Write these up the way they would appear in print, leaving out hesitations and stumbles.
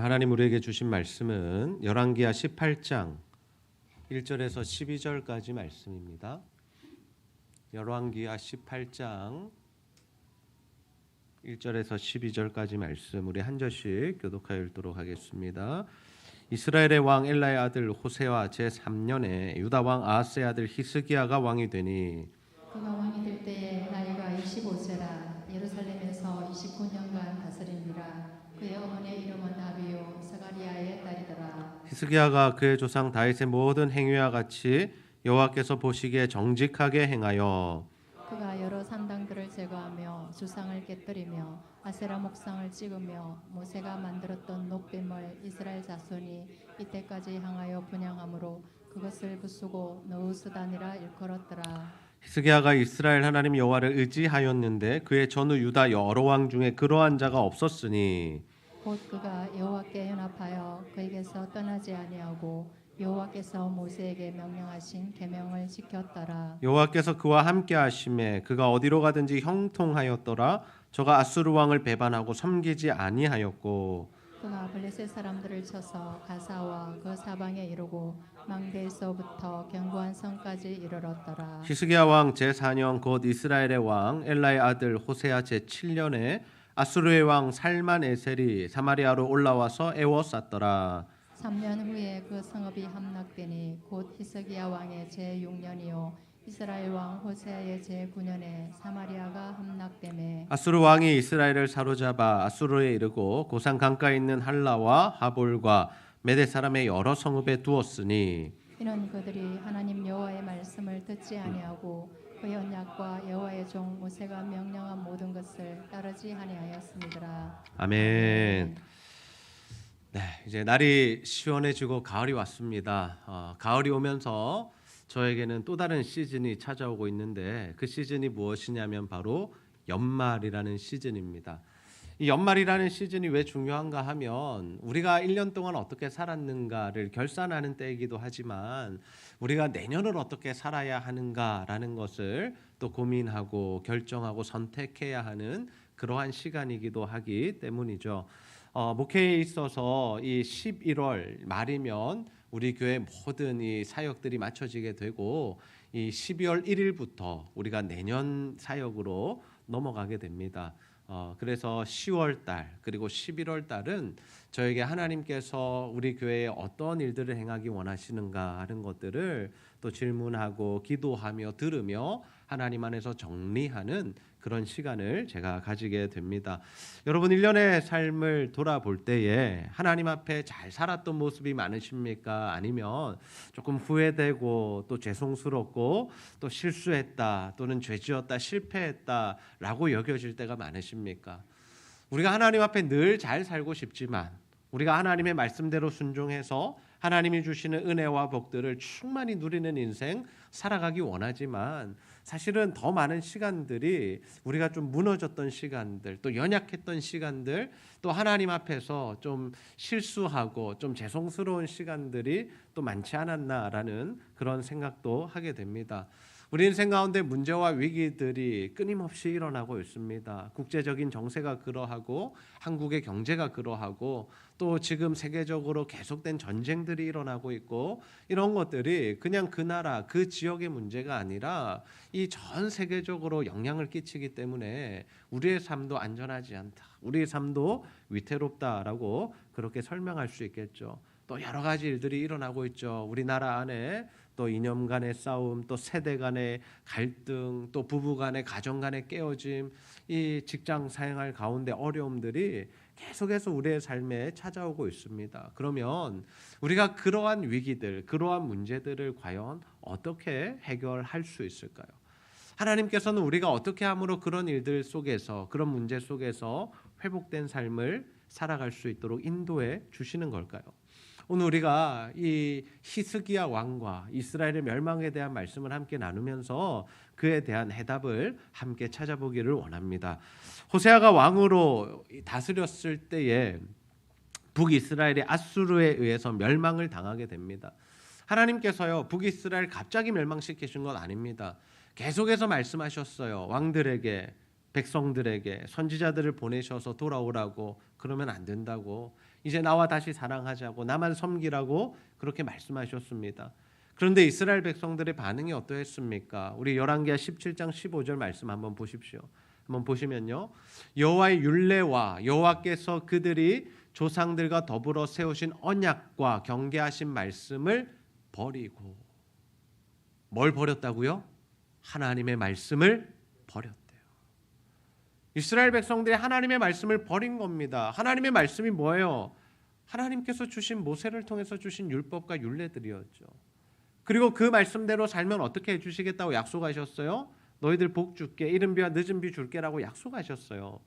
하나님 우리에게 주신 말씀은 열왕기하 18장 1절에서 12절까지 말씀입니다. 열왕기하 18장 1절에서 12절까지 말씀 우리 한 절씩 교독하여 읽도록 하겠습니다. 이스라엘의 왕 엘라의 아들 호세와 제3년에 유다 왕 아하스의 아들 히스기야가 왕이 되니 그가 왕이 될 때에 나이가 25세라 예루살렘에서 29년간 다스리니라. 그의 어머니의 이름은 아비요 스가리야의 딸이더라. 히스기야가 그의 조상 다윗의 모든 행위와 같이 여호와께서 보시기에 정직하게 행하여 그가 여러 산당들을 제거하며 주상을 깨뜨리며 아세라 목상을 찍으며 모세가 만들었던 높임을 이스라엘 자손이 이때까지 향하여 분향함으로 그것을 부수고 너우스단이라 일컬었더라. 히스기야가 이스라엘 하나님 여호와를 의지하였는데 그의 전후 유다 여러 왕 중에 그러한 자가 없었으니 곧 그가 여호와께 연합하여 그에게서 떠나지 아니하고 여호와께서 모세에게 명령하신 계명을 지켰더라. 여호와께서 그와 함께 하심에 그가 어디로 가든지 형통하였더라. 저가 아수르 왕을 배반하고 섬기지 아니하였고 그가 블레셋 사람들을 쳐서 가사와 그 사방에 이르고 망대에서부터 견고한 성까지 이르렀더라. 히스기야 왕 제4년 곧 이스라엘의 왕 엘라의 아들 호세아 제7년에 아수르의 왕 살만에셀이 사마리아로 올라와서 애워쌌더라. 3년 후에 그 성읍이 함락되니 곧 히스기야 왕의 제6년이요 이스라엘 왕 호세아의 제9년에 사마리아가 함락되매 아수르 왕이 이스라엘을 사로잡아 아수르에 이르고 고산 강가에 있는 할라와 하볼과 메대 사람의 여러 성읍에 두었으니 이는 그들이 하나님 여호와의 말씀을 듣지 아니하고 그 언약과 여호와의 종 모세가 명령한 모든 것을 따르지 아니하였습니다. 아멘. 네, 이제 날이 시원해지고 가을이 왔습니다. 가을이 오면서 저에게는 또 다른 시즌이 찾아오고 있는데 그 시즌이 무엇이냐면 바로 연말이라는 시즌입니다. 이 연말이라는 시즌이 왜 중요한가 하면 우리가 1년 동안 어떻게 살았는가를 결산하는 때이기도 하지만 우리가 내년을 어떻게 살아야 하는가라는 것을 또 고민하고 결정하고 선택해야 하는 그러한 시간이기도 하기 때문이죠. 목회에 있어서 이 11월 말이면 우리 교회 모든 이 사역들이 맞춰지게 되고 이 12월 1일부터 우리가 내년 사역으로 넘어가게 됩니다. 그래서 10월 달 그리고 11월 달은 저에게 하나님께서 우리 교회에 어떤 일들을 행하기 원하시는가 하는 것들을 또 질문하고 기도하며 들으며 하나님 안에서 정리하는 그런 시간을 제가 가지게 됩니다. 여러분 1년의 삶을 돌아볼 때에 하나님 앞에 잘 살았던 모습이 많으십니까? 아니면 조금 후회되고 또 죄송스럽고 또 실수했다 또는 죄지었다 실패했다라고 여겨질 때가 많으십니까? 우리가 하나님 앞에 늘 잘 살고 싶지만 우리가 하나님의 말씀대로 순종해서 하나님이 주시는 은혜와 복들을 충만히 누리는 인생 살아가기 원하지만 사실은 더 많은 시간들이 우리가 좀 무너졌던 시간들 또 연약했던 시간들 또 하나님 앞에서 좀 실수하고 좀 죄송스러운 시간들이 또 많지 않았나라는 그런 생각도 하게 됩니다. 우리 인생 가운데 문제와 위기들이 끊임없이 일어나고 있습니다. 국제적인 정세가 그러하고 한국의 경제가 그러하고 또 지금 세계적으로 계속된 전쟁들이 일어나고 있고 이런 것들이 그냥 그 나라 그 지역의 문제가 아니라 이 전 세계적으로 영향을 끼치기 때문에 우리의 삶도 안전하지 않다. 우리의 삶도 위태롭다라고 그렇게 설명할 수 있겠죠. 또 여러 가지 일들이 일어나고 있죠. 우리나라 안에 또 이념 간의 싸움, 또 세대 간의 갈등, 또 부부 간의 가정 간의 깨어짐, 이 직장 사행할 가운데 어려움들이 계속해서 우리의 삶에 찾아오고 있습니다. 그러면 우리가 그러한 위기들, 그러한 문제들을 과연 어떻게 해결할 수 있을까요? 하나님께서는 우리가 어떻게 함으로 그런 일들 속에서, 그런 문제 속에서 회복된 삶을 살아갈 수 있도록 인도해 주시는 걸까요? 오늘 우리가 이 히스기야 왕과 이스라엘의 멸망에 대한 말씀을 함께 나누면서 그에 대한 해답을 함께 찾아보기를 원합니다. 호세아가 왕으로 다스렸을 때에 북이스라엘이 아수르에 의해서 멸망을 당하게 됩니다. 하나님께서요 북이스라엘 갑자기 멸망시키신 건 아닙니다. 계속해서 말씀하셨어요. 왕들에게 백성들에게 선지자들을 보내셔서 돌아오라고. 그러면 안 된다고. 이제 나와 다시 사랑하자고 나만 섬기라고 그렇게 말씀하셨습니다. 그런데 이스라엘 백성들의 반응이 어떠했습니까? 우리 열왕기하 17장 15절 말씀 한번 보십시오. 한번 보시면요. 여호와의 율례와 여호와께서 그들이 조상들과 더불어 세우신 언약과 경계하신 말씀을 버리고 뭘 버렸다고요? 하나님의 말씀을 버렸대요. 이스라엘 백성들이 하나님의 말씀을 버린 겁니다. 하나님의 말씀이 뭐예요? 하나님께서 주신 모세를 통해서 주신 율법과 율례들이었죠. 그리고 그 말씀대로 살면 어떻게 해주시겠다고 약속하셨어요? 너희들 복 줄게, 이른 비와 늦은 비 줄게라고 약속하셨어요.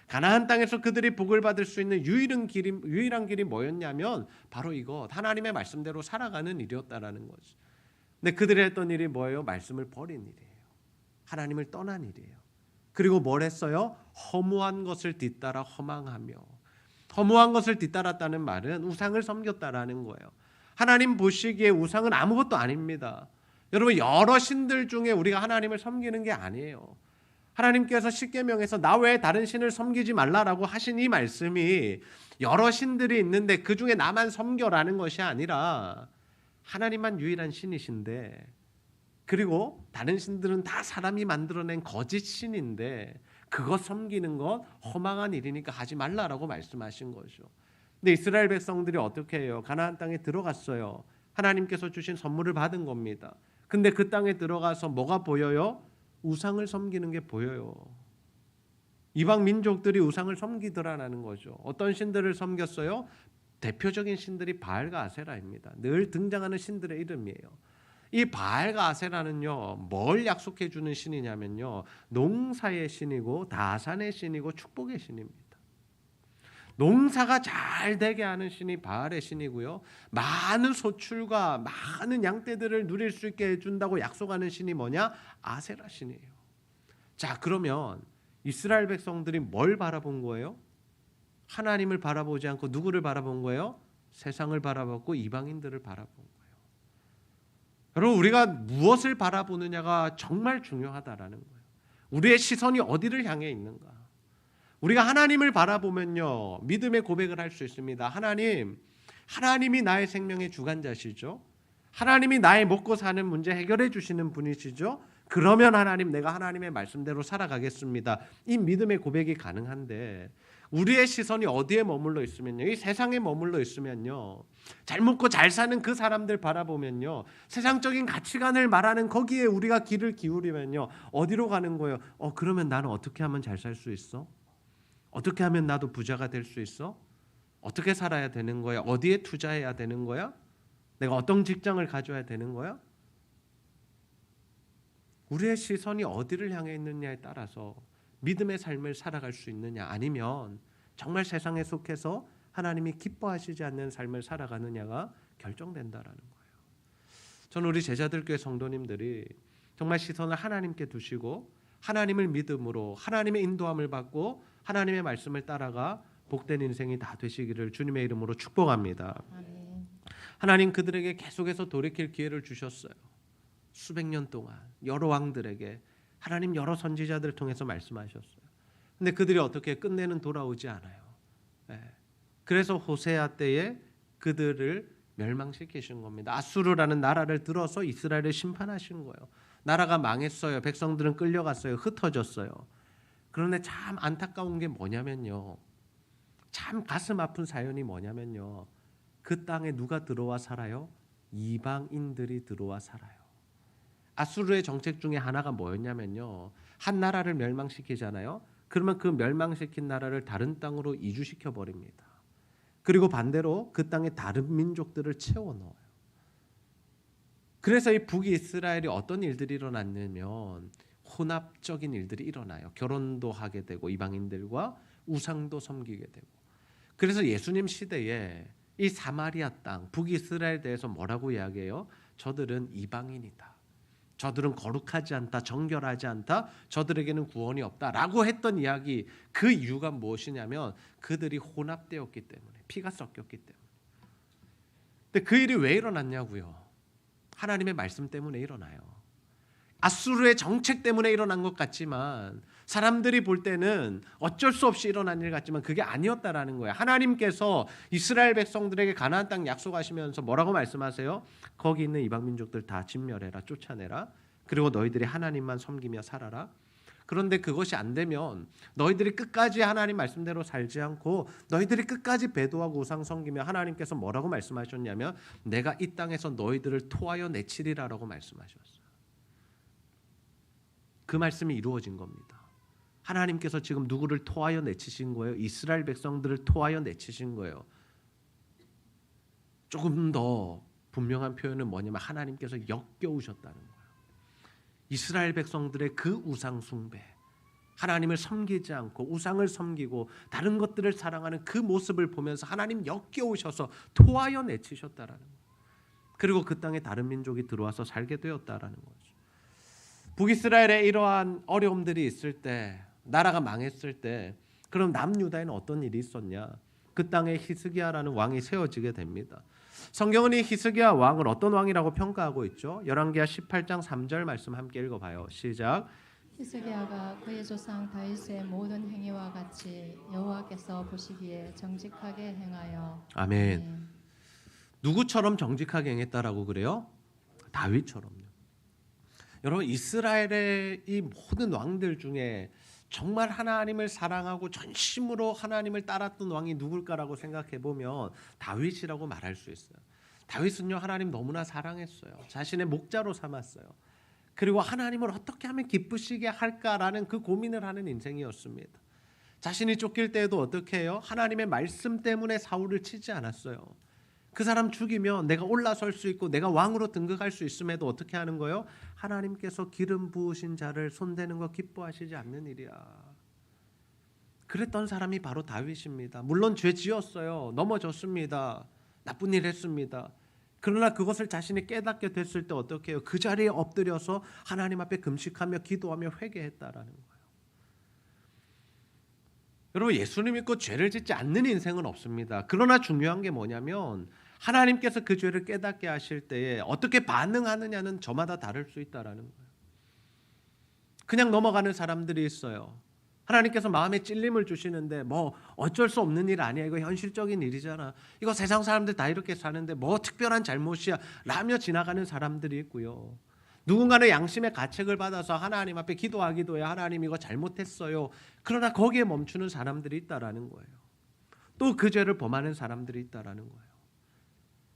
가나안 땅에서 그들이 복을 받을 수 있는 유일한 길이 뭐였냐면 바로 이거 하나님의 말씀대로 살아가는 일이었다라는 거죠. 근데 그들이 했던 일이 뭐예요? 말씀을 버린 일이에요. 하나님을 떠난 일이에요. 그리고 뭘 했어요? 허무한 것을 뒤따라 허망하며, 허무한 것을 뒤따랐다는 말은 우상을 섬겼다라는 거예요. 하나님 보시기에 우상은 아무것도 아닙니다. 여러분, 여러 신들 중에 우리가 하나님을 섬기는 게 아니에요. 하나님께서 십계명에서 나 외에 다른 신을 섬기지 말라라고 하신 이 말씀이 여러 신들이 있는데 그 중에 나만 섬겨라는 것이 아니라 하나님만 유일한 신이신데, 그리고 다른 신들은 다 사람이 만들어낸 거짓 신인데 그것 섬기는 건 허망한 일이니까 하지 말라라고 말씀하신 거죠. 근데 이스라엘 백성들이 어떻게 해요? 가나안 땅에 들어갔어요. 하나님께서 주신 선물을 받은 겁니다. 근데 그 땅에 들어가서 뭐가 보여요? 우상을 섬기는 게 보여요. 이방 민족들이 우상을 섬기더라라는 거죠. 어떤 신들을 섬겼어요? 대표적인 신들이 바알과 아세라입니다. 늘 등장하는 신들의 이름이에요. 이 바알과 아세라는요, 뭘 약속해 주는 신이냐면요, 농사의 신이고 다산의 신이고 축복의 신입니다. 농사가 잘 되게 하는 신이 바알의 신이고요, 많은 소출과 많은 양떼들을 누릴 수 있게 해준다고 약속하는 신이 뭐냐? 아세라 신이에요. 자, 그러면 이스라엘 백성들이 뭘 바라본 거예요? 하나님을 바라보지 않고 누구를 바라본 거예요? 세상을 바라봤고 이방인들을 바라본 거예요. 여러분, 우리가 무엇을 바라보느냐가 정말 중요하다라는 거예요. 우리의 시선이 어디를 향해 있는가? 우리가 하나님을 바라보면요, 믿음의 고백을 할 수 있습니다. 하나님이 나의 생명의 주관자시죠. 하나님이 나의 먹고 사는 문제 해결해 주시는 분이시죠. 그러면 하나님, 내가 하나님의 말씀대로 살아가겠습니다. 이 믿음의 고백이 가능한데 우리의 시선이 어디에 머물러 있으면요, 이 세상에 머물러 있으면요, 잘 먹고 잘 사는 그 사람들 바라보면요, 세상적인 가치관을 말하는 거기에 우리가 귀를 기울이면요, 어디로 가는 거예요? 그러면 나는 어떻게 하면 잘 살 수 있어? 어떻게 하면 나도 부자가 될 수 있어? 어떻게 살아야 되는 거야? 어디에 투자해야 되는 거야? 내가 어떤 직장을 가져야 되는 거야? 우리의 시선이 어디를 향해 있느냐에 따라서 믿음의 삶을 살아갈 수 있느냐, 아니면 정말 세상에 속해서 하나님이 기뻐하시지 않는 삶을 살아가느냐가 결정된다라는 거예요. 저는 우리 제자들교회 성도님들이 정말 시선을 하나님께 두시고 하나님을 믿음으로 하나님의 인도함을 받고 하나님의 말씀을 따라가 복된 인생이 다 되시기를 주님의 이름으로 축복합니다. 아멘. 하나님 그들에게 계속해서 돌이킬 기회를 주셨어요. 수백 년 동안 여러 왕들에게 하나님 여러 선지자들을 통해서 말씀하셨어요. 근데 그들이 어떻게 끝내는 돌아오지 않아요. 그래서 호세아 때에 그들을 멸망시키신 겁니다. 아수르라는 나라를 들어서 이스라엘을 심판하신 거예요. 나라가 망했어요. 백성들은 끌려갔어요. 흩어졌어요. 그런데 참 안타까운 게 뭐냐면요, 참 가슴 아픈 사연이 뭐냐면요, 그 땅에 누가 들어와 살아요? 이방인들이 들어와 살아요. 아수르의 정책 중에 하나가 뭐였냐면요, 한 나라를 멸망시키잖아요. 그러면 그 멸망시킨 나라를 다른 땅으로 이주시켜 버립니다. 그리고 반대로 그 땅에 다른 민족들을 채워 넣어요. 그래서 이 북이스라엘이 어떤 일들이 일어났냐면 혼합적인 일들이 일어나요. 결혼도 하게 되고 이방인들과 우상도 섬기게 되고. 그래서 예수님 시대에 이 사마리아 땅 북이스라엘에 대해서 뭐라고 이야기해요? 저들은 이방인이다. 저들은 거룩하지 않다. 정결하지 않다. 저들에게는 구원이 없다라고 했던 이야기, 그 이유가 무엇이냐면 그들이 혼합되었기 때문에, 피가 섞였기 때문에. 근데 그 일이 왜 일어났냐고요? 하나님의 말씀 때문에 일어나요. 아수르의 정책 때문에 일어난 것 같지만 사람들이 볼 때는 어쩔 수 없이 일어난 일 같지만 그게 아니었다라는 거예요. 하나님께서 이스라엘 백성들에게 가나안 땅 약속하시면서 뭐라고 말씀하세요? 거기 있는 이방 민족들 다 진멸해라, 쫓아내라. 그리고 너희들이 하나님만 섬기며 살아라. 그런데 그것이 안 되면 너희들이 끝까지 하나님 말씀대로 살지 않고 너희들이 끝까지 배도하고 우상 섬기며 하나님께서 뭐라고 말씀하셨냐면 내가 이 땅에서 너희들을 토하여 내치리라라고 말씀하셨어요. 그 말씀이 이루어진 겁니다. 하나님께서 지금 누구를 토하여 내치신 거예요? 이스라엘 백성들을 토하여 내치신 거예요. 조금 더 분명한 표현은 뭐냐면 하나님께서 역겨우셨다는 거예요. 이스라엘 백성들의 그 우상 숭배, 하나님을 섬기지 않고 우상을 섬기고 다른 것들을 사랑하는 그 모습을 보면서 하나님 역겨우셔서 토하여 내치셨다라는 거예요. 그리고 그 땅에 다른 민족이 들어와서 살게 되었다라는 거죠. 북이스라엘에 이러한 어려움들이 있을 때, 나라가 망했을 때, 그럼 남유다에는 어떤 일이 있었냐? 그 땅에 히스기야라는 왕이 세워지게 됩니다. 성경은 이 히스기야 왕을 어떤 왕이라고 평가하고 있죠? 열왕기하 18장 3절 말씀 함께 읽어봐요. 시작. 히스기야가 그의 조상 다윗의 모든 행위와 같이 여호와께서 보시기에 정직하게 행하여. 아멘. 누구처럼 정직하게 행했다라고 그래요? 다윗처럼요. 여러분, 이스라엘의 이 모든 왕들 중에 정말 하나님을 사랑하고 전심으로 하나님을 따랐던 왕이 누굴까라고 생각해 보면 다윗이라고 말할 수 있어요. 다윗은요, 하나님 너무나 사랑했어요. 자신의 목자로 삼았어요. 그리고 하나님을 어떻게 하면 기쁘시게 할까라는 그 고민을 하는 인생이었습니다. 자신이 쫓길 때에도 어떻게 해요? 하나님의 말씀 때문에 사울을 치지 않았어요. 그 사람 죽이면 내가 올라설 수 있고 내가 왕으로 등극할 수 있음에도 어떻게 하는 거예요? 하나님께서 기름 부으신 자를 손대는 거 기뻐하시지 않는 일이야. 그랬던 사람이 바로 다윗입니다. 물론 죄 지었어요. 넘어졌습니다. 나쁜 일 했습니다. 그러나 그것을 자신이 깨닫게 됐을 때 어떻게 해요? 그 자리에 엎드려서 하나님 앞에 금식하며 기도하며 회개했다라는 거예요. 여러분, 예수님 믿고 죄를 짓지 않는 인생은 없습니다. 그러나 중요한 게 뭐냐면 하나님께서 그 죄를 깨닫게 하실 때에 어떻게 반응하느냐는 저마다 다를 수 있다라는 거예요. 그냥 넘어가는 사람들이 있어요. 하나님께서 마음에 찔림을 주시는데 뭐 어쩔 수 없는 일 아니야. 이거 현실적인 일이잖아. 이거 세상 사람들 다 이렇게 사는데 뭐 특별한 잘못이야 라며 지나가는 사람들이 있고요. 누군가는 양심의 가책을 받아서 하나님 앞에 기도하기도 해요. 하나님 이거 잘못했어요. 그러나 거기에 멈추는 사람들이 있다라는 거예요. 또 그 죄를 범하는 사람들이 있다라는 거예요.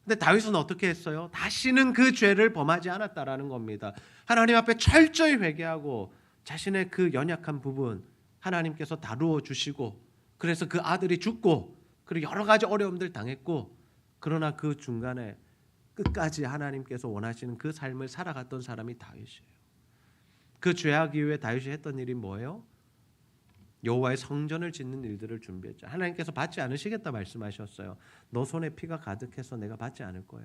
근데 다윗은 어떻게 했어요? 다시는 그 죄를 범하지 않았다라는 겁니다. 하나님 앞에 철저히 회개하고 자신의 그 연약한 부분 하나님께서 다루어 주시고 그래서 그 아들이 죽고 그리고 여러 가지 어려움들 당했고 그러나 그 중간에 끝까지 하나님께서 원하시는 그 삶을 살아갔던 사람이 다윗이에요. 그 죄악 이후에 다윗이 했던 일이 뭐예요? 여호와의 성전을 짓는 일들을 준비했죠. 하나님께서 받지 않으시겠다 말씀하셨어요. 너 손에 피가 가득해서 내가 받지 않을 거야.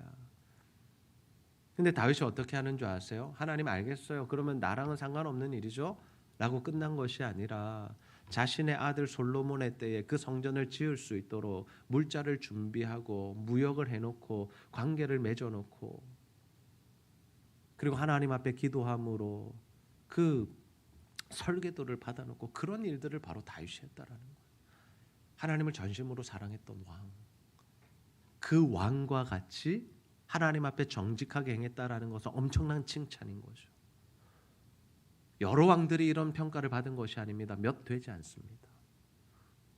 근데 다윗이 어떻게 하는 줄 아세요? 하나님 알겠어요. 그러면 나랑은 상관없는 일이죠. 라고 끝난 것이 아니라 자신의 아들 솔로몬의 때에 그 성전을 지을 수 있도록 물자를 준비하고 무역을 해놓고 관계를 맺어놓고 그리고 하나님 앞에 기도함으로 그 설계도를 받아놓고 그런 일들을 바로 다윗이 했다라는 거예요. 하나님을 전심으로 사랑했던 왕, 그 왕과 같이 하나님 앞에 정직하게 행했다라는 것은 엄청난 칭찬인 거죠. 여러 왕들이 이런 평가를 받은 것이 아닙니다. 몇 되지 않습니다.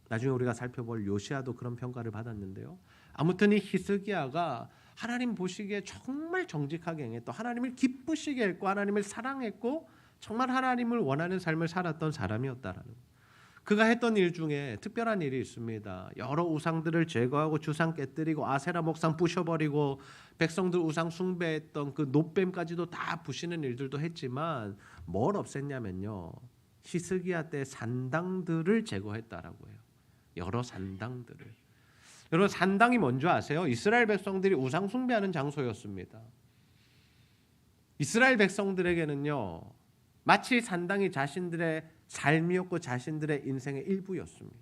나중에 우리가 살펴볼 요시아도 그런 평가를 받았는데요. 아무튼 이 히스기야가 하나님 보시기에 정말 정직하게 행했던, 하나님을 기쁘시게 했고 하나님을 사랑했고 정말 하나님을 원하는 삶을 살았던 사람이었다라는 거예요. 그가 했던 일 중에 특별한 일이 있습니다. 여러 우상들을 제거하고 주상 깨뜨리고 아세라 목상 부셔버리고 백성들 우상 숭배했던 그 노뱀까지도 다 부시는 일들도 했지만 뭘 없앴냐면요. 히스기야 때 산당들을 제거했다라고 해요. 여러 산당들을. 여러분, 산당이 뭔지 아세요? 이스라엘 백성들이 우상 숭배하는 장소였습니다. 이스라엘 백성들에게는요. 마치 산당이 자신들의 삶이었고 자신들의 인생의 일부였습니다.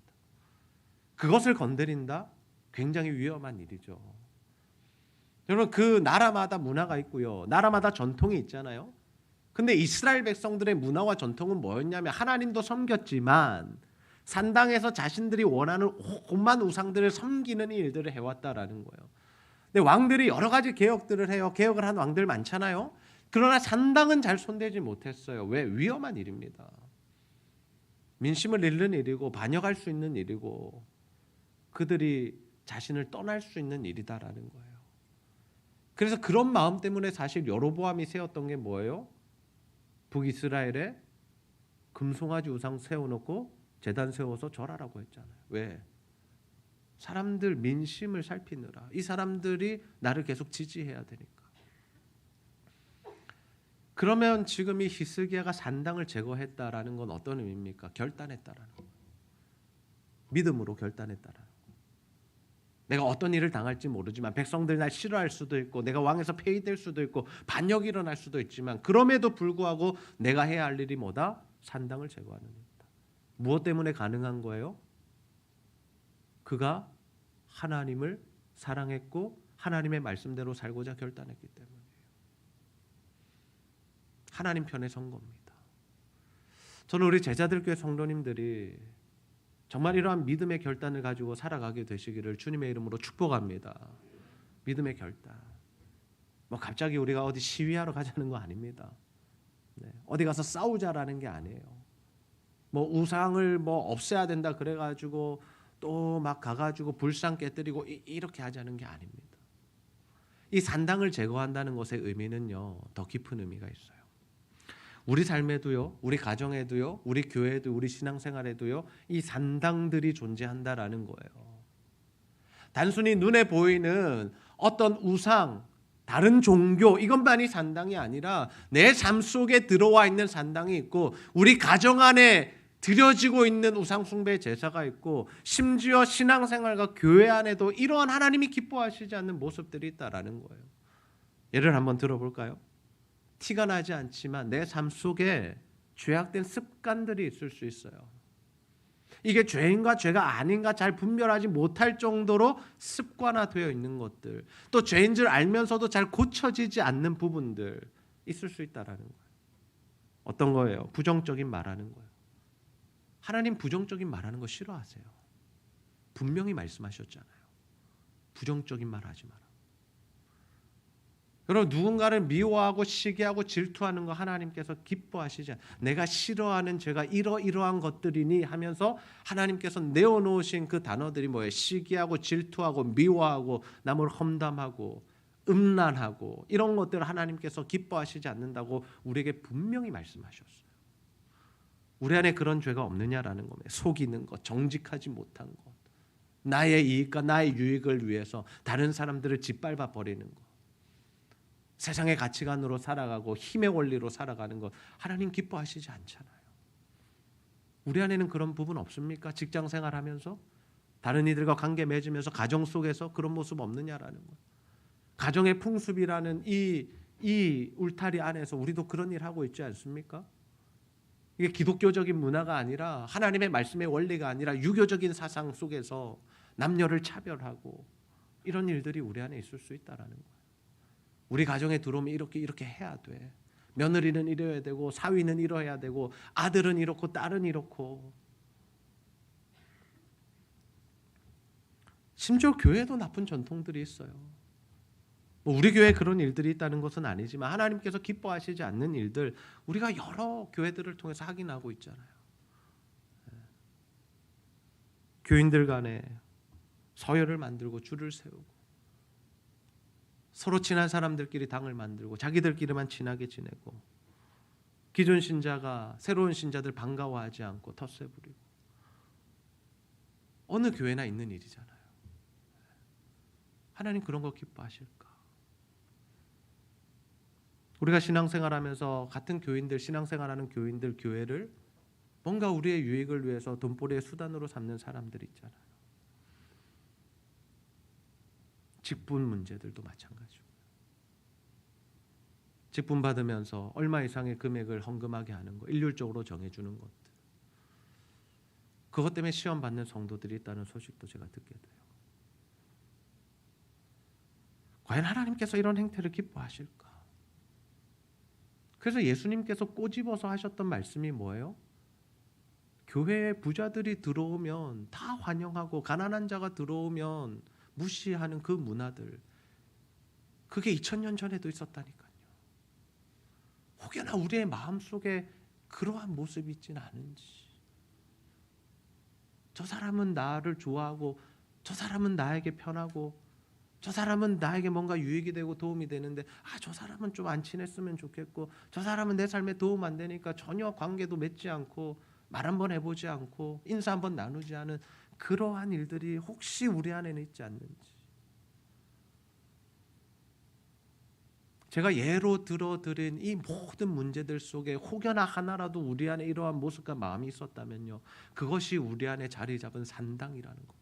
그것을 건드린다? 굉장히 위험한 일이죠. 여러분, 그 나라마다 문화가 있고요. 나라마다 전통이 있잖아요. 근데 이스라엘 백성들의 문화와 전통은 뭐였냐면 하나님도 섬겼지만 산당에서 자신들이 원하는 오만 우상들을 섬기는 일들을 해왔다라는 거예요. 근데 왕들이 여러 가지 개혁들을 해요. 개혁을 한 왕들 많잖아요. 그러나 산당은 잘 손대지 못했어요. 왜? 위험한 일입니다. 민심을 잃는 일이고 반역할 수 있는 일이고 그들이 자신을 떠날 수 있는 일이다라는 거예요. 그래서 그런 마음 때문에 사실 여로보암이 세웠던 게 뭐예요? 북이스라엘에 금송아지 우상 세워놓고 제단 세워서 절하라고 했잖아요. 왜? 사람들 민심을 살피느라. 이 사람들이 나를 계속 지지해야 되니까. 그러면 지금 이 히스기야가 산당을 제거했다라는 건 어떤 의미입니까? 결단했다라는 거예요. 믿음으로 결단했다라는 거예요. 내가 어떤 일을 당할지 모르지만 백성들 날 싫어할 수도 있고 내가 왕에서 폐위될 수도 있고 반역이 일어날 수도 있지만 그럼에도 불구하고 내가 해야 할 일이 뭐다? 산당을 제거하는 일이다. 무엇 때문에 가능한 거예요? 그가 하나님을 사랑했고 하나님의 말씀대로 살고자 결단했기 때문이에요. 하나님 편에 선 겁니다. 저는 우리 제자들교회 성도님들이 정말 이러한 믿음의 결단을 가지고 살아가게 되시기를 주님의 이름으로 축복합니다. 믿음의 결단. 뭐 갑자기 우리가 어디 시위하러 가자는 거 아닙니다. 네. 어디 가서 싸우자라는 게 아니에요. 뭐 우상을 뭐 없애야 된다 그래가지고 또 막 가가지고 불상 깨뜨리고 이렇게 하자는 게 아닙니다. 이 산당을 제거한다는 것의 의미는요 더 깊은 의미가 있어요. 우리 삶에도요, 우리 가정에도요, 우리 교회에도, 우리 신앙생활에도요, 이 산당들이 존재한다라는 거예요. 단순히 눈에 보이는 어떤 우상, 다른 종교 이것만이 산당이 아니라 내 삶 속에 들어와 있는 산당이 있고 우리 가정 안에 드려지고 있는 우상 숭배 제사가 있고 심지어 신앙생활과 교회 안에도 이러한 하나님이 기뻐하시지 않는 모습들이 있다라는 거예요. 예를 한번 들어볼까요? 티가 나지 않지만 내 삶 속에 죄악된 습관들이 있을 수 있어요. 이게 죄인가 죄가 아닌가 잘 분별하지 못할 정도로 습관화되어 있는 것들, 또 죄인 줄 알면서도 잘 고쳐지지 않는 부분들 있을 수 있다라는 거예요. 어떤 거예요? 부정적인 말하는 거예요. 하나님 부정적인 말하는 거 싫어하세요. 분명히 말씀하셨잖아요. 부정적인 말 하지 마라. 여러분 누군가를 미워하고 시기하고 질투하는 거 하나님께서 기뻐하시지 않아요. 내가 싫어하는 죄가 이러이러한 것들이니 하면서 하나님께서 내어놓으신 그 단어들이 뭐예요? 시기하고 질투하고 미워하고 남을 험담하고 음란하고 이런 것들을 하나님께서 기뻐하시지 않는다고 우리에게 분명히 말씀하셨어요. 우리 안에 그런 죄가 없느냐라는 겁니다. 속이는 것, 정직하지 못한 것, 나의 이익과 나의 유익을 위해서 다른 사람들을 짓밟아 버리는 것, 세상의 가치관으로 살아가고 힘의 원리로 살아가는 것 하나님 기뻐하시지 않잖아요. 우리 안에는 그런 부분 없습니까? 직장 생활하면서 다른 이들과 관계 맺으면서 가정 속에서 그런 모습 없느냐라는 것. 가정의 풍습이라는 이 울타리 안에서 우리도 그런 일 하고 있지 않습니까? 이게 기독교적인 문화가 아니라 하나님의 말씀의 원리가 아니라 유교적인 사상 속에서 남녀를 차별하고 이런 일들이 우리 안에 있을 수 있다라는 거예요. 우리 가정에 들어오면 이렇게 해야 돼. 며느리는 이래야 되고 사위는 이래야 되고 아들은 이렇고 딸은 이렇고. 심지어 교회도 나쁜 전통들이 있어요. 뭐 우리 교회에 그런 일들이 있다는 것은 아니지만 하나님께서 기뻐하시지 않는 일들 우리가 여러 교회들을 통해서 확인하고 있잖아요. 교인들 간에 서열을 만들고 줄을 세우고 서로 친한 사람들끼리 당을 만들고 자기들끼리만 친하게 지내고 기존 신자가 새로운 신자들 반가워하지 않고 텃세 부리고 어느 교회나 있는 일이잖아요. 하나님 그런 거 기뻐하실까? 우리가 신앙생활하면서 같은 교인들 신앙생활하는 교인들 교회를 뭔가 우리의 유익을 위해서 돈벌이의 수단으로 삼는 사람들이 있잖아요. 직분 문제들도 마찬가지고 직분 받으면서 얼마 이상의 금액을 헌금하게 하는 거 일률적으로 정해주는 것들 그것 때문에 시험 받는 성도들이 있다는 소식도 제가 듣게 돼요. 과연 하나님께서 이런 행태를 기뻐하실까? 그래서 예수님께서 꼬집어서 하셨던 말씀이 뭐예요? 교회에 부자들이 들어오면 다 환영하고 가난한 자가 들어오면 무시하는 그 문화들, 그게 2000년 전에도 있었다니까요. 혹여나 우리의 마음속에 그러한 모습이 있지는 않은지, 저 사람은 나를 좋아하고 저 사람은 나에게 편하고 저 사람은 나에게 뭔가 유익이 되고 도움이 되는데 저 사람은 좀 안 친했으면 좋겠고 저 사람은 내 삶에 도움 안 되니까 전혀 관계도 맺지 않고 말 한번 해보지 않고 인사 한번 나누지 않은 그러한 일들이 혹시 우리 안에는 있지 않는지. 제가 예로 들어드린 이 모든 문제들 속에 혹여나 하나라도 우리 안에 이러한 모습과 마음이 있었다면요, 그것이 우리 안에 자리 잡은 산당이라는 겁니다.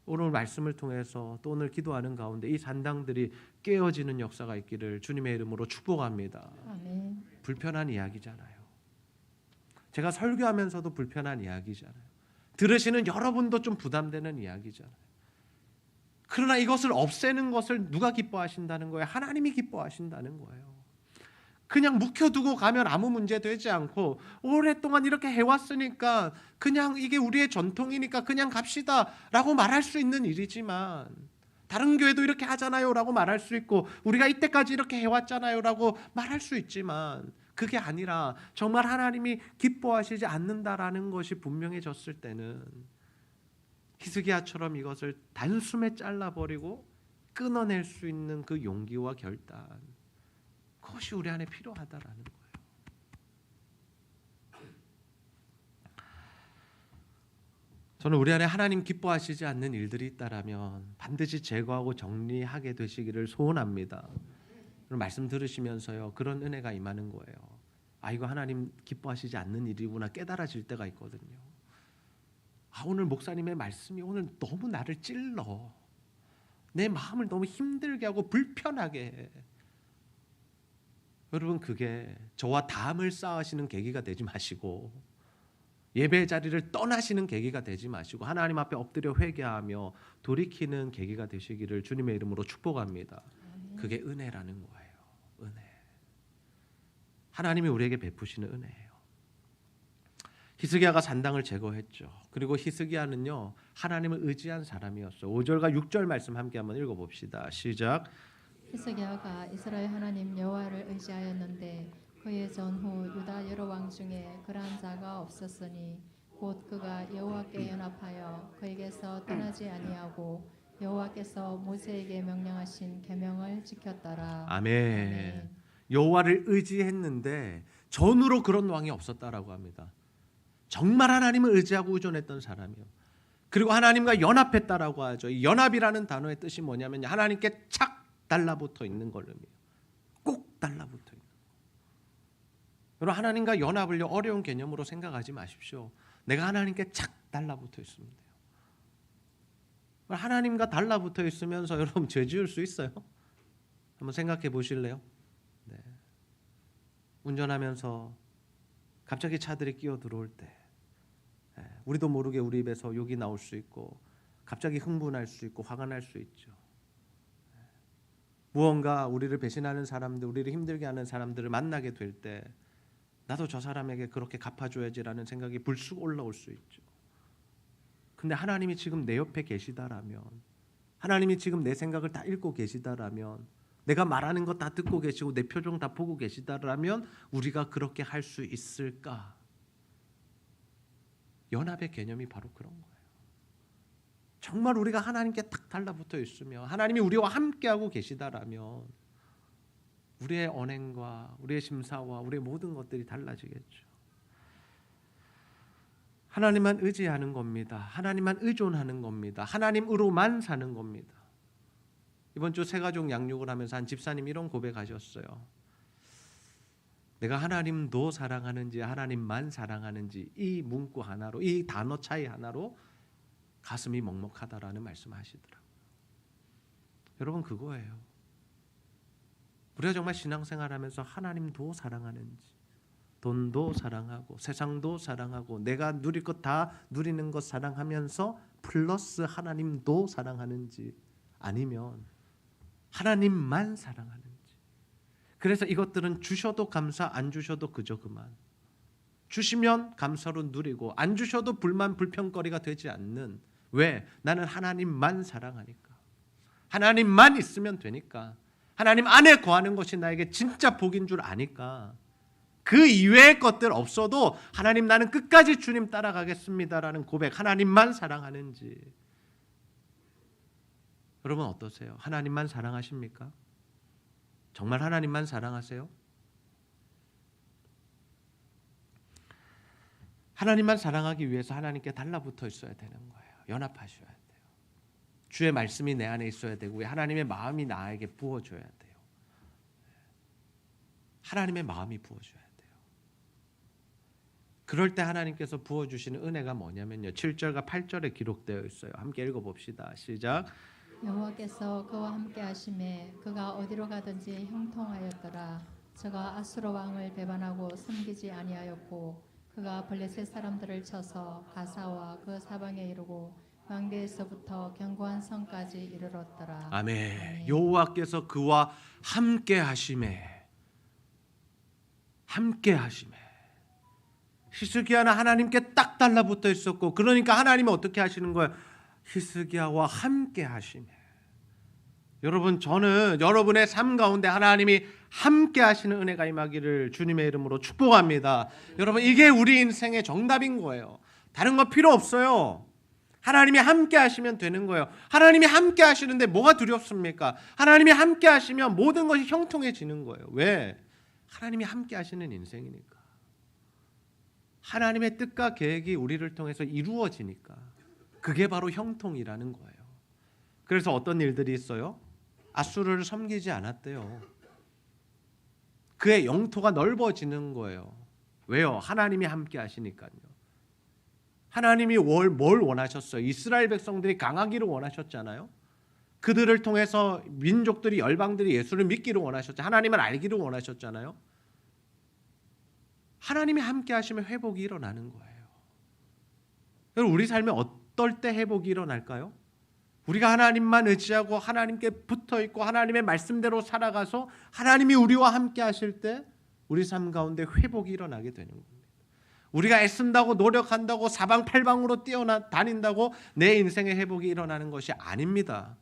오늘 말씀을 통해서 또 오늘 기도하는 가운데 이 산당들이 깨어지는 역사가 있기를 주님의 이름으로 축복합니다. 아멘. 불편한 이야기잖아요. 제가 설교하면서도 불편한 이야기잖아요. 들으시는 여러분도 좀 부담되는 이야기잖아요. 그러나 이것을 없애는 것을 누가 기뻐하신다는 거예요? 하나님이 기뻐하신다는 거예요. 그냥 묵혀두고 가면 아무 문제 되지 않고 오랫동안 이렇게 해왔으니까 그냥 이게 우리의 전통이니까 그냥 갑시다 라고 말할 수 있는 일이지만, 다른 교회도 이렇게 하잖아요 라고 말할 수 있고 우리가 이때까지 이렇게 해왔잖아요 라고 말할 수 있지만, 그게 아니라 정말 하나님이 기뻐하시지 않는다라는 것이 분명해졌을 때는 히스기야처럼 이것을 단숨에 잘라버리고 끊어낼 수 있는 그 용기와 결단, 그것이 우리 안에 필요하다라는 거예요. 저는 우리 안에 하나님 기뻐하시지 않는 일들이 있다라면 반드시 제거하고 정리하게 되시기를 소원합니다. 말씀 들으시면서요, 그런 은혜가 임하는 거예요. 이거 하나님 기뻐하시지 않는 일이구나 깨달아질 때가 있거든요. 오늘 목사님의 말씀이 오늘 너무 나를 찔러, 내 마음을 너무 힘들게 하고 불편하게 해. 여러분, 그게 저와 담을 쌓으시는 계기가 되지 마시고 예배 자리를 떠나시는 계기가 되지 마시고 하나님 앞에 엎드려 회개하며 돌이키는 계기가 되시기를 주님의 이름으로 축복합니다. 그게 은혜라는 거예요. 은혜. 하나님이 우리에게 베푸시는 은혜예요. 히스기야가 산당을 제거했죠. 그리고 히스기야는요, 하나님을 의지한 사람이었어요. 5절과 6절 말씀 함께 한번 읽어봅시다. 시작. 히스기야가 이스라엘 하나님 여호와를 의지하였는데 그의 전후 유다 여러 왕 중에 그러한 자가 없었으니 곧 그가 여호와께 연합하여 그에게서 떠나지 아니하고 여호와께서 모세에게 명령하신 계명을 지켰더라. 아멘. 여호와를 의지했는데 전후로 그런 왕이 없었다라고 합니다. 정말 하나님을 의지하고 의존했던 사람이요. 그리고 하나님과 연합했다라고 하죠. 이 연합이라는 단어의 뜻이 뭐냐면 하나님께 착 달라붙어 있는 걸 의미해요. 꼭 달라붙어 있는 거. 여러분, 하나님과 연합을 어려운 개념으로 생각하지 마십시오. 내가 하나님께 착 달라붙어 있으면 돼요. 하나님과 달라붙어 있으면서 여러분 죄 지을 수 있어요? 한번 생각해 보실래요? 네. 운전하면서 갑자기 차들이 끼어 들어올 때 우리도 모르게 우리 입에서 욕이 나올 수 있고 갑자기 흥분할 수 있고 화가 날 수 있죠. 무언가 우리를 배신하는 사람들, 우리를 힘들게 하는 사람들을 만나게 될 때 나도 저 사람에게 그렇게 갚아줘야지라는 생각이 불쑥 올라올 수 있죠. 근데 하나님이 지금 내 옆에 계시다라면, 하나님이 지금 내 생각을 다 읽고 계시다라면, 내가 말하는 거 다 듣고 계시고 내 표정 다 보고 계시다라면 우리가 그렇게 할 수 있을까? 연합의 개념이 바로 그런 거예요. 정말 우리가 하나님께 딱 달라붙어 있으면, 하나님이 우리와 함께하고 계시다라면 우리의 언행과 우리의 심사와 우리의 모든 것들이 달라지겠죠. 하나님만 의지하는 겁니다. 하나님만 의존하는 겁니다. 하나님으로만 사는 겁니다. 이번 주 새가족 양육을 하면서 한 집사님 이런 고백하셨어요. 내가 하나님도 사랑하는지 하나님만 사랑하는지 이 문구 하나로, 이 단어 차이 하나로 가슴이 먹먹하다라는 말씀하시더라고요. 여러분, 그거예요. 우리가 정말 신앙생활하면서 하나님도 사랑하는지, 돈도 사랑하고 세상도 사랑하고 내가 누릴 것 다 누리는 것 사랑하면서 플러스 하나님도 사랑하는지, 아니면 하나님만 사랑하는지, 그래서 이것들은 주셔도 감사, 안 주셔도 그저 그만. 주시면 감사로 누리고 안 주셔도 불만 불평거리가 되지 않는. 왜? 나는 하나님만 사랑하니까. 하나님만 있으면 되니까. 하나님 안에 거하는 것이 나에게 진짜 복인 줄 아니까. 그 이외의 것들 없어도 하나님 나는 끝까지 주님 따라가겠습니다라는 고백. 하나님만 사랑하는지. 여러분 어떠세요? 하나님만 사랑하십니까? 정말 하나님만 사랑하세요? 하나님만 사랑하기 위해서 하나님께 달라붙어 있어야 되는 거예요. 연합하셔야 돼요. 주의 말씀이 내 안에 있어야 되고 하나님의 마음이 나에게 부어줘야 돼요. 하나님의 마음이 부어줘야 돼요. 그럴 때 하나님께서 부어주시는 은혜가 뭐냐면요. 7절과 8절에 기록되어 있어요. 함께 읽어봅시다. 시작. 여호와께서 그와 함께 하심에 그가 어디로 가든지 형통하였더라. 저가 아수르 왕을 배반하고 섬기지 아니하였고 그가 블레셋 사람들을 쳐서 가사와 그 사방에 이르고 망대에서부터 견고한 성까지 이르렀더라. 아멘. 여호와께서 그와 함께 하심에 히스기야는 하나님께 딱 달라붙어 있었고 그러니까 하나님은 어떻게 하시는 거예요? 히스기야와 함께 하심에. 여러분 저는 여러분의 삶 가운데 하나님이 함께 하시는 은혜가 임하기를 주님의 이름으로 축복합니다. 여러분 이게 우리 인생의 정답인 거예요. 다른 거 필요 없어요. 하나님이 함께 하시면 되는 거예요. 하나님이 함께 하시는데 뭐가 두렵습니까? 하나님이 함께 하시면 모든 것이 형통해지는 거예요. 왜? 하나님이 함께 하시는 인생이니까. 하나님의 뜻과 계획이 우리를 통해서 이루어지니까. 그게 바로 형통이라는 거예요. 그래서 어떤 일들이 있어요? 아수르를 섬기지 않았대요. 그의 영토가 넓어지는 거예요. 왜요? 하나님이 함께 하시니까요. 하나님이 뭘 원하셨어요? 이스라엘 백성들이 강하기를 원하셨잖아요. 그들을 통해서 민족들이 열방들이 예수를 믿기를 원하셨죠. 하나님을 알기를 원하셨잖아요. 하나님이 함께 하시면 회복이 일어나는 거예요. 여러분 우리 삶에 어떨 때 회복이 일어날까요? 우리가 하나님만 의지하고 하나님께 붙어있고 하나님의 말씀대로 살아가서 하나님이 우리와 함께 하실 때 우리 삶 가운데 회복이 일어나게 되는 겁니다. 우리가 애쓴다고 노력한다고 사방팔방으로 뛰어다닌다고 내 인생의 회복이 일어나는 것이 아닙니다.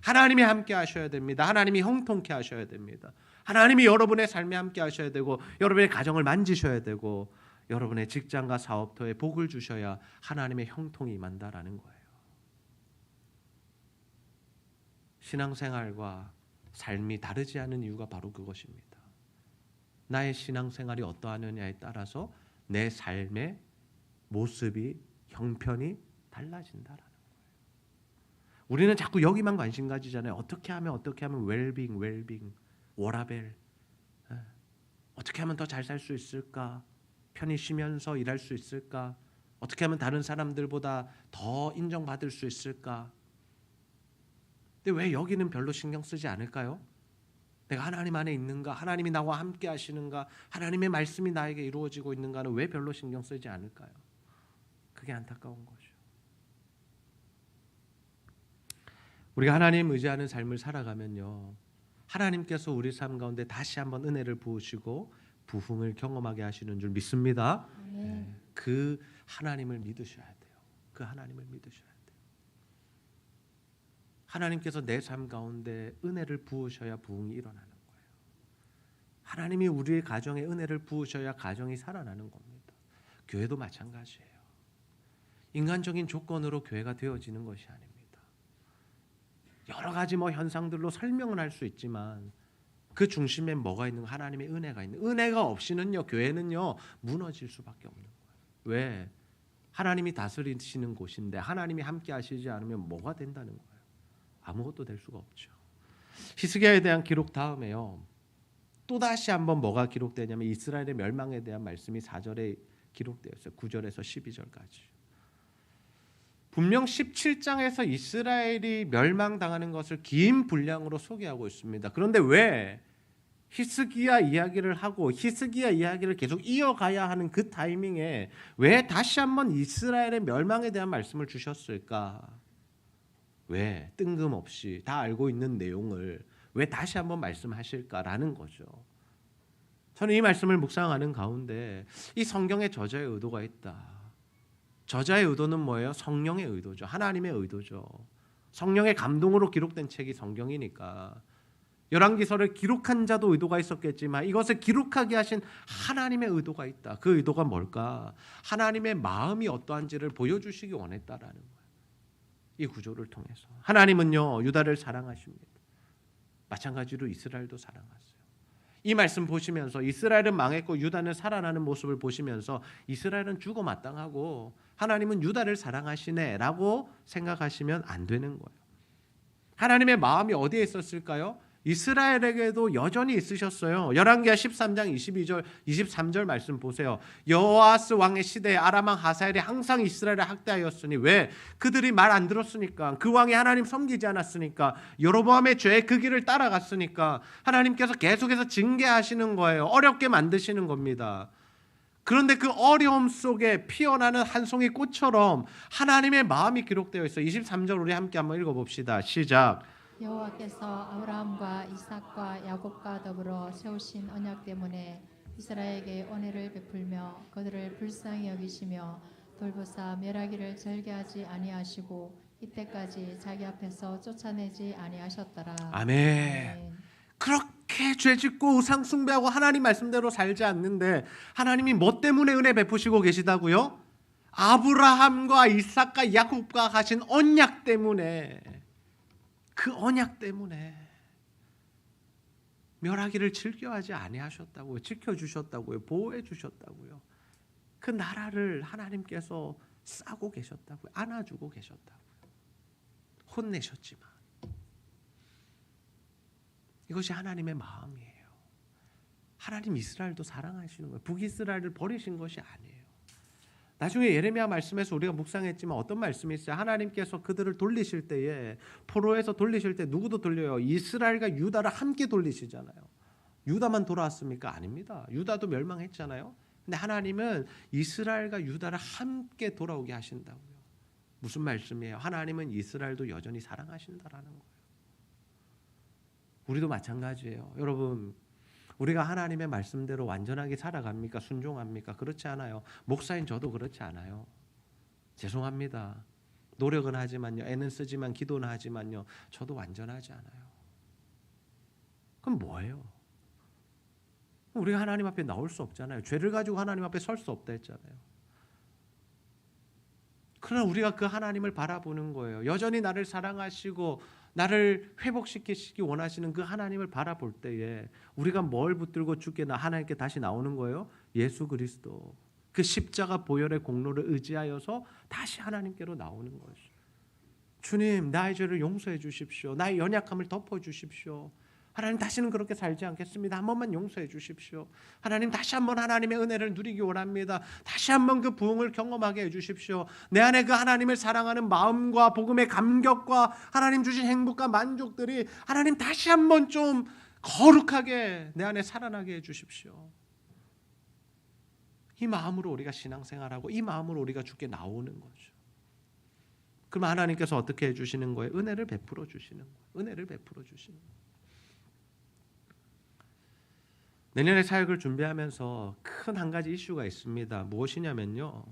하나님이 함께 하셔야 됩니다. 하나님이 형통케 하셔야 됩니다. 하나님이 여러분의 삶에 함께 하셔야 되고 여러분의 가정을 만지셔야 되고 여러분의 직장과 사업터에 복을 주셔야 하나님의 형통이 임한다라는 거예요. 신앙생활과 삶이 다르지 않은 이유가 바로 그것입니다. 나의 신앙생활이 어떠하느냐에 따라서 내 삶의 모습이 형편이 달라진다라는 거예요. 우리는 자꾸 여기만 관심 가지잖아요. 어떻게 하면 웰빙, 워라벨. 어떻게 하면 더 잘 살 수 있을까? 편히 쉬면서 일할 수 있을까? 어떻게 하면 다른 사람들보다 더 인정받을 수 있을까? 근데 왜 여기는 별로 신경 쓰지 않을까요? 내가 하나님 안에 있는가? 하나님이 나와 함께 하시는가? 하나님의 말씀이 나에게 이루어지고 있는가는 왜 별로 신경 쓰지 않을까요? 그게 안타까운 거죠. 우리가 하나님 의지하는 삶을 살아가면요. 하나님께서 우리 삶 가운데 다시 한번 은혜를 부으시고 부흥을 경험하게 하시는 줄 믿습니다. 네. 그 하나님을 믿으셔야 돼요. 그 하나님을 믿으셔야 돼요. 하나님께서 내 삶 가운데 은혜를 부으셔야 부흥이 일어나는 거예요. 하나님이 우리의 가정에 은혜를 부으셔야 가정이 살아나는 겁니다. 교회도 마찬가지예요. 인간적인 조건으로 교회가 되어지는 것이 아닙니다. 여러 가지 현상들로 설명은 할 수 있지만 그 중심에 뭐가 있는 거? 하나님의 은혜가 있는. 은혜가 없이는요 교회는요 무너질 수밖에 없는 거예요. 왜? 하나님이 다스리시는 곳인데 하나님이 함께 하시지 않으면 뭐가 된다는 거예요? 아무것도 될 수가 없죠. 히스기야에 대한 기록 다음에요. 또 다시 한번 뭐가 기록되냐면 이스라엘의 멸망에 대한 말씀이 4절에 기록되어 있어요. 9절에서 12절까지. 분명 17장에서 이스라엘이 멸망당하는 것을 긴 분량으로 소개하고 있습니다. 그런데 왜 히스기야 이야기를 하고 히스기야 이야기를 계속 이어가야 하는 그 타이밍에 왜 다시 한번 이스라엘의 멸망에 대한 말씀을 주셨을까? 왜 뜬금없이 다 알고 있는 내용을 왜 다시 한번 말씀하실까라는 거죠. 저는 이 말씀을 묵상하는 가운데 이 성경에 저자의 의도가 있다. 저자의 의도는 뭐예요? 성령의 의도죠. 하나님의 의도죠. 성령의 감동으로 기록된 책이 성경이니까 열왕기서를 기록한 자도 의도가 있었겠지만 이것을 기록하게 하신 하나님의 의도가 있다. 그 의도가 뭘까? 하나님의 마음이 어떠한지를 보여주시기 원했다라는 거예요. 이 구조를 통해서 하나님은요 유다를 사랑하십니다. 마찬가지로 이스라엘도 사랑하세요. 이 말씀 보시면서 이스라엘은 망했고 유다는 살아나는 모습을 보시면서 이스라엘은 죽어 마땅하고 하나님은 유다를 사랑하시네라고 생각하시면 안 되는 거예요. 하나님의 마음이 어디에 있었을까요? 이스라엘에게도 여전히 있으셨어요. 열왕기하 13장 22절 23절 말씀 보세요. 여호아스 왕의 시대에 아람 왕 하사엘이 항상 이스라엘을 학대하였으니 왜? 그들이 말 안 들었으니까. 그 왕이 하나님 섬기지 않았으니까. 여로보암의 죄의 그 길을 따라갔으니까. 하나님께서 계속해서 징계하시는 거예요. 어렵게 만드시는 겁니다. 그런데 그 어려움 속에 피어나는 한 송이 꽃처럼 하나님의 마음이 기록되어 있어요. 23절 우리 함께 한번 읽어봅시다. 시작. 여호와께서 아브라함과 이삭과 야곱과 더불어 세우신 언약 때문에 이스라엘에게 은혜를 베풀며 그들을 불쌍히 여기시며 돌보사 멸하기를 절개하지 아니하시고 이때까지 자기 앞에서 쫓아내지 아니하셨더라. 아멘. 그렇게 죄짓고 우상 숭배하고 하나님 말씀대로 살지 않는데 하나님이 뭐 때문에 은혜 베푸시고 계시다고요? 아브라함과 이삭과 야곱과 하신 언약 때문에, 그 언약 때문에 멸하기를 즐겨하지 아니하셨다고요. 지켜주셨다고요. 보호해주셨다고요. 그 나라를 하나님께서 싸고 계셨다고요. 안아주고 계셨다고요. 혼내셨지만 이것이 하나님의 마음이에요. 하나님 이스라엘도 사랑하시는 거예요. 북이스라엘을 버리신 것이 아니에요. 나중에 예레미야 말씀에서 우리가 묵상했지만 어떤 말씀이 있어요? 하나님께서 그들을 돌리실 때에, 포로에서 돌리실 때 누구도 돌려요? 이스라엘과 유다를 함께 돌리시잖아요. 유다만 돌아왔습니까? 아닙니다. 유다도 멸망했잖아요. 근데 하나님은 이스라엘과 유다를 함께 돌아오게 하신다고요. 무슨 말씀이에요? 하나님은 이스라엘도 여전히 사랑하신다라는 거예요. 우리도 마찬가지예요. 여러분, 우리가 하나님의 말씀대로 완전하게 살아갑니까? 순종합니까? 그렇지 않아요. 목사인 저도 그렇지 않아요. 죄송합니다. 노력은 하지만요. 애는 쓰지만 기도는 하지만요. 저도 완전하지 않아요. 그럼 뭐예요? 우리가 하나님 앞에 나올 수 없잖아요. 죄를 가지고 하나님 앞에 설 수 없다 했잖아요. 그러나 우리가 그 하나님을 바라보는 거예요. 여전히 나를 사랑하시고 나를 회복시키시기 원하시는 그 하나님을 바라볼 때에 우리가 뭘 붙들고 주께 하나님께 다시 나오는 거예요? 예수 그리스도. 그 십자가 보혈의 공로를 의지하여서 다시 하나님께로 나오는 거죠. 주님, 나의 죄를 용서해 주십시오. 나의 연약함을 덮어 주십시오. 하나님, 다시는 그렇게 살지 않겠습니다. 한 번만 용서해 주십시오. 하나님, 다시 한번 하나님의 은혜를 누리기 원합니다. 다시 한번 그 부흥을 경험하게 해 주십시오. 내 안에 그 하나님을 사랑하는 마음과 복음의 감격과 하나님 주신 행복과 만족들이 하나님 다시 한번 좀 거룩하게 내 안에 살아나게 해 주십시오. 이 마음으로 우리가 신앙생활하고 이 마음으로 우리가 주께 나오는 거죠. 그럼 하나님께서 어떻게 해주시는 거예요? 은혜를 베풀어 주시는 거예요. 은혜를 베풀어 주시는 거예요. 내년에 사역을 준비하면서 큰 한 가지 이슈가 있습니다. 무엇이냐면요,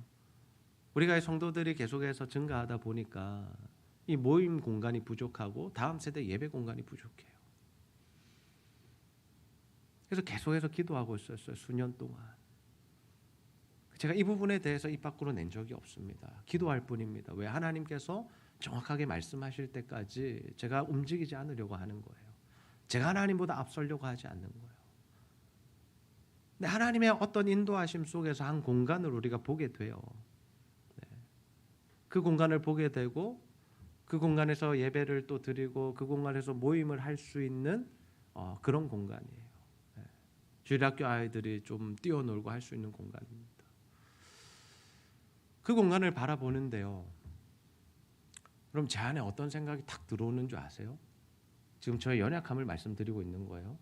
우리가 성도들이 계속해서 증가하다 보니까 이 모임 공간이 부족하고 다음 세대 예배 공간이 부족해요. 그래서 계속해서 기도하고 있었어요. 수년 동안. 제가 이 부분에 대해서 입 밖으로 낸 적이 없습니다. 기도할 뿐입니다. 왜? 하나님께서 정확하게 말씀하실 때까지 제가 움직이지 않으려고 하는 거예요. 제가 하나님보다 앞서려고 하지 않는 거예요. 근데 하나님의 어떤 인도하심 속에서 한 공간을 우리가 보게 돼요. 그 공간을 보게 되고 그 공간에서 예배를 또 드리고 그 공간에서 모임을 할 수 있는 그런 공간이에요. 주일학교 아이들이 좀 뛰어놀고 할 수 있는 공간입니다. 그 공간을 바라보는데요, 그럼 제 안에 어떤 생각이 탁 들어오는 줄 아세요? 지금 저의 연약함을 말씀드리고 있는 거예요.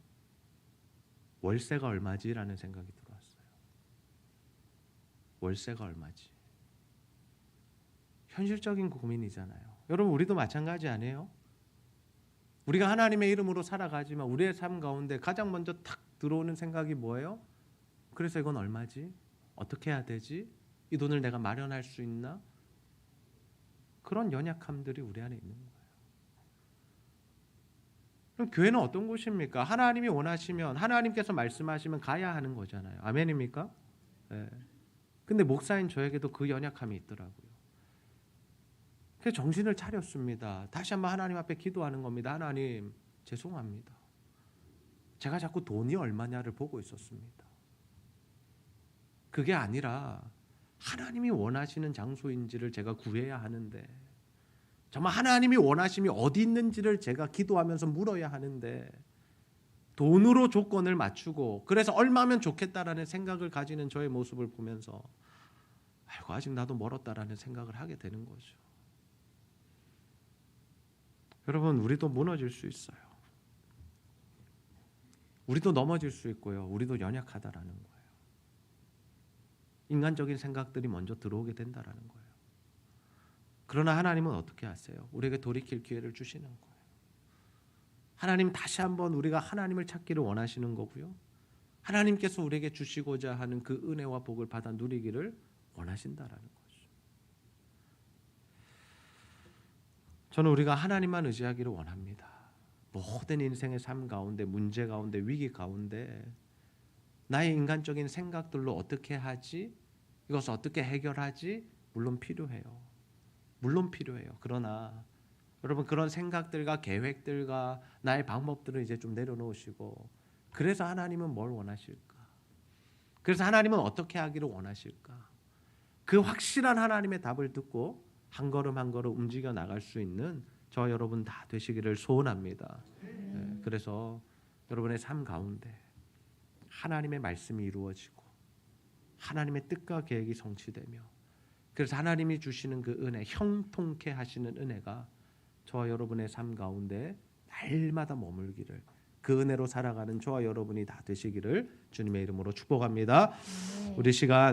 월세가 얼마지라는 생각이 들어왔어요. 월세가 얼마지? 현실적인 고민이잖아요. 여러분, 우리도 마찬가지 아니에요? 우리가 하나님의 이름으로 살아가지만 우리의 삶 가운데 가장 먼저 탁 들어오는 생각이 뭐예요? 그래서 이건 얼마지? 어떻게 해야 되지? 이 돈을 내가 마련할 수 있나? 그런 연약함들이 우리 안에 있는 거예요. 그럼 교회는 어떤 곳입니까? 하나님이 원하시면, 하나님께서 말씀하시면 가야 하는 거잖아요. 아멘입니까? 네. 근데 목사인 저에게도 그 연약함이 있더라고요. 그래서 정신을 차렸습니다. 다시 한번 하나님 앞에 기도하는 겁니다. 하나님, 죄송합니다. 제가 자꾸 돈이 얼마냐를 보고 있었습니다. 그게 아니라 하나님이 원하시는 장소인지를 제가 구해야 하는데, 정말 하나님이 원하심이 어디 있는지를 제가 기도하면서 물어야 하는데, 돈으로 조건을 맞추고 그래서 얼마면 좋겠다라는 생각을 가지는 저의 모습을 보면서 아이고 아직 나도 멀었다라는 생각을 하게 되는 거죠. 여러분, 우리도 무너질 수 있어요. 우리도 넘어질 수 있고요. 우리도 연약하다라는 거예요. 인간적인 생각들이 먼저 들어오게 된다라는 거예요. 그러나 하나님은 어떻게 하세요? 우리에게 돌이킬 기회를 주시는 거예요. 하나님 다시 한번 우리가 하나님을 찾기를 원하시는 거고요. 하나님께서 우리에게 주시고자 하는 그 은혜와 복을 받아 누리기를 원하신다라는 거죠. 저는 우리가 하나님만 의지하기를 원합니다. 모든 인생의 삶 가운데, 문제 가운데, 위기 가운데 나의 인간적인 생각들로 어떻게 하지? 이것을 어떻게 해결하지? 물론 필요해요. 물론 필요해요. 그러나 여러분, 그런 생각들과 계획들과 나의 방법들을 이제 좀 내려놓으시고, 그래서 하나님은 뭘 원하실까? 그래서 하나님은 어떻게 하기를 원하실까? 그 확실한 하나님의 답을 듣고 한 걸음 한 걸음 움직여 나갈 수 있는 저 여러분 다 되시기를 소원합니다. 그래서 여러분의 삶 가운데 하나님의 말씀이 이루어지고 하나님의 뜻과 계획이 성취되며, 그래서 하나님이 주시는 그 은혜, 형통케 하시는 은혜가 저와 여러분의 삶 가운데 날마다 머물기를, 그 은혜로 살아가는 저와 여러분이 다 되시기를 주님의 이름으로 축복합니다. 우리 시간